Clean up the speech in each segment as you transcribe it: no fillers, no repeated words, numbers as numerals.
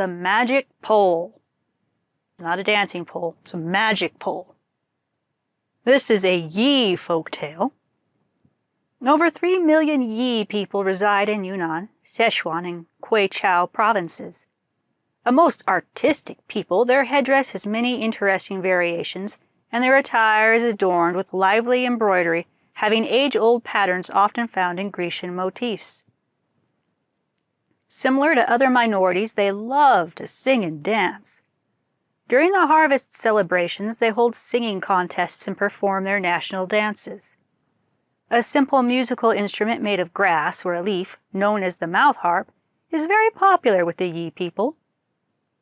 the magic pole. Not a dancing pole, it's a magic pole. This is a Yi folktale. Over 3 million Yi people reside in Yunnan, Sichuan, and Guizhou provinces. A most artistic people, their headdress has many interesting variations, and their attire is adorned with lively embroidery, having age-old patterns often found in Grecian motifs. Similar to other minorities, they love to sing and dance. During the harvest celebrations, they hold singing contests and perform their national dances. A simple musical instrument made of grass or a leaf, known as the mouth harp, is very popular with the Yi people.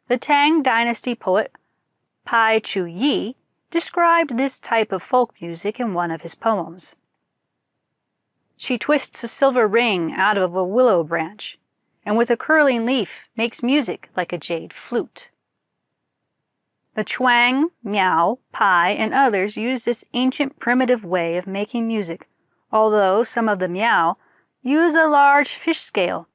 The Tang dynasty poet Pai Chu Yi described this type of folk music in one of his poems. She twists a silver ring out of a willow branch, and with a curling leaf makes music like a jade flute. The Chuang, Miao, Pai, and others use this ancient primitive way of making music, although some of the Miao use a large fish scale,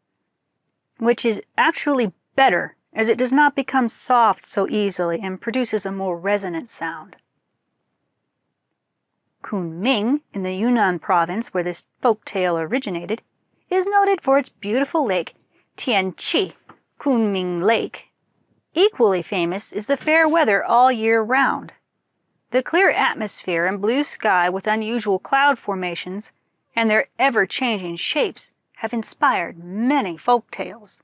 which is actually better as it does not become soft so easily and produces a more resonant sound. Kunming, in the Yunnan province where this folk tale originated, is noted for its beautiful lake, Tianqi, Kunming Lake. Equally famous is the fair weather all year round. The clear atmosphere and blue sky with unusual cloud formations and their ever-changing shapes have inspired many folk tales.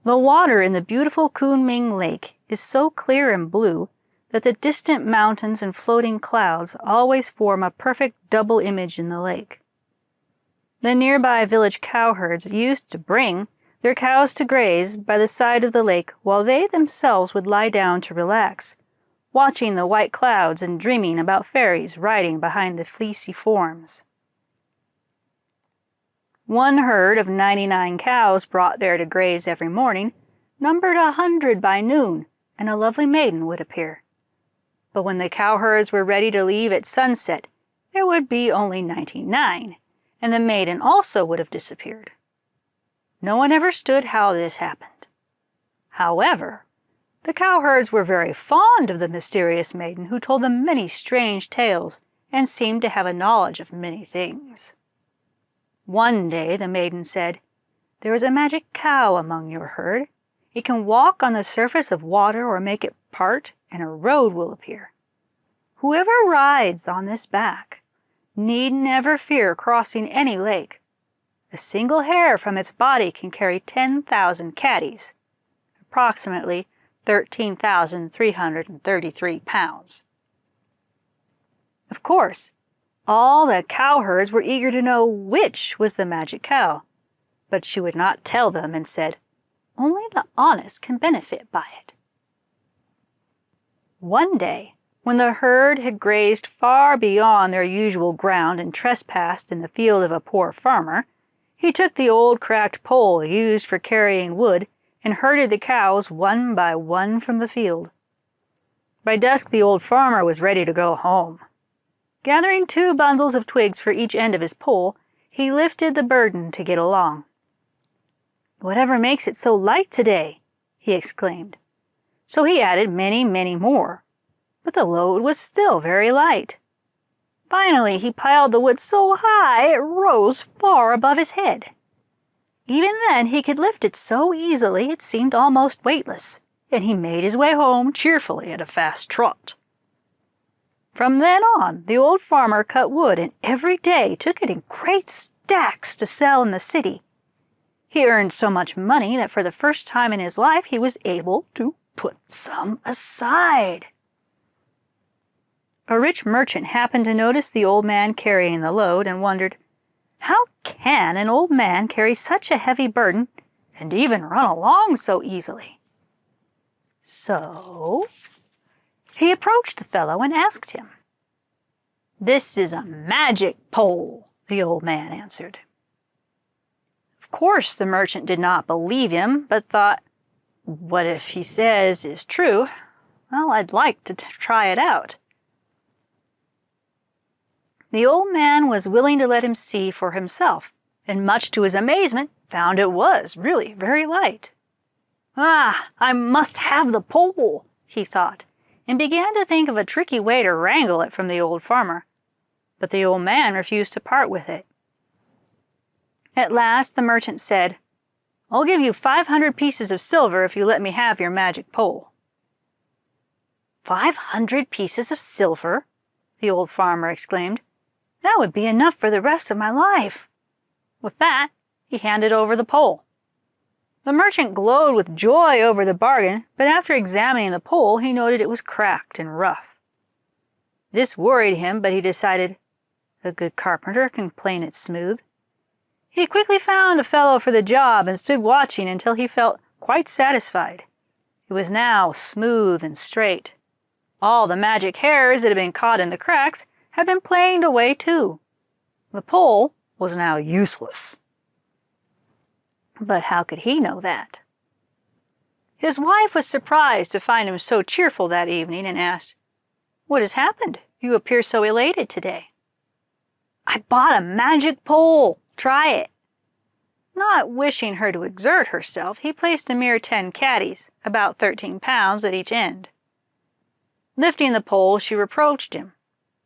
The water in the beautiful Kunming Lake is so clear and blue that the distant mountains and floating clouds always form a perfect double image in the lake. The nearby village cowherds used to bring their cows to graze by the side of the lake while they themselves would lie down to relax, watching the white clouds and dreaming about fairies riding behind the fleecy forms. One herd of 99 cows brought there to graze every morning numbered 100 by noon, and a lovely maiden would appear. But when the cowherds were ready to leave at sunset, there would be only 99, and the maiden also would have disappeared. No one ever understood how this happened. However, the cowherds were very fond of the mysterious maiden who told them many strange tales and seemed to have a knowledge of many things. One day the maiden said, "There is a magic cow among your herd. It can walk on the surface of water or make it part, and a road will appear. Whoever rides on this back need never fear crossing any lake. A single hair from its body can carry 10,000 caddies, approximately 13,333 pounds. Of course, all the cowherds were eager to know which was the magic cow, but she would not tell them and said, "Only the honest can benefit by it." One day, when the herd had grazed far beyond their usual ground and trespassed in the field of a poor farmer, he took the old cracked pole used for carrying wood and herded the cows one by one from the field. By dusk the old farmer was ready to go home. Gathering 2 bundles of twigs for each end of his pole, he lifted the burden to get along. "Whatever makes it so light today?" he exclaimed. So he added many, many more, but the load was still very light. Finally, he piled the wood so high it rose far above his head. Even then he could lift it so easily it seemed almost weightless, and he made his way home cheerfully at a fast trot. From then on, the old farmer cut wood and every day took it in great stacks to sell in the city. He earned so much money that for the first time in his life he was able to put some aside. A rich merchant happened to notice the old man carrying the load and wondered, "How can an old man carry such a heavy burden and even run along so easily?" So he approached the fellow and asked him. "This is a magic pole," the old man answered. Of course, the merchant did not believe him, but thought, "What if he says is true? Well, I'd like to try it out." The old man was willing to let him see for himself, and much to his amazement, found it was really very light. "Ah, I must have the pole," he thought, and began to think of a tricky way to wrangle it from the old farmer. But the old man refused to part with it. At last the merchant said, "I'll give you 500 pieces of silver if you let me have your magic pole." 500 pieces of silver? The old farmer exclaimed. "That would be enough for the rest of my life." With that, he handed over the pole. The merchant glowed with joy over the bargain, but after examining the pole, he noted it was cracked and rough. This worried him, but he decided, a good carpenter can plane it smooth. He quickly found a fellow for the job and stood watching until he felt quite satisfied. It was now smooth and straight. All the magic hairs that had been caught in the cracks had been planed away too. The pole was now useless. But how could he know that? His wife was surprised to find him so cheerful that evening and asked, "What has happened? You appear so elated today." "I bought a magic pole. Try it." Not wishing her to exert herself, he placed a mere 10 caddies, about 13 pounds at each end. Lifting the pole, she reproached him.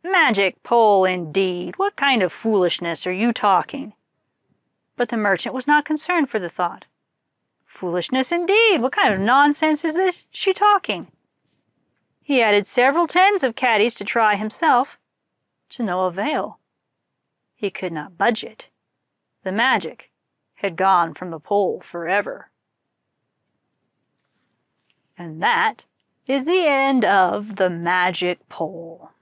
"Magic pole, indeed! What kind of foolishness are you talking?" But the merchant was not concerned for the thought. Foolishness indeed! What kind of nonsense is this she talking? He added several tens of caddies to try himself. To no avail. He could not budge it. The magic had gone from the pole forever. And that is the end of The Magic Pole.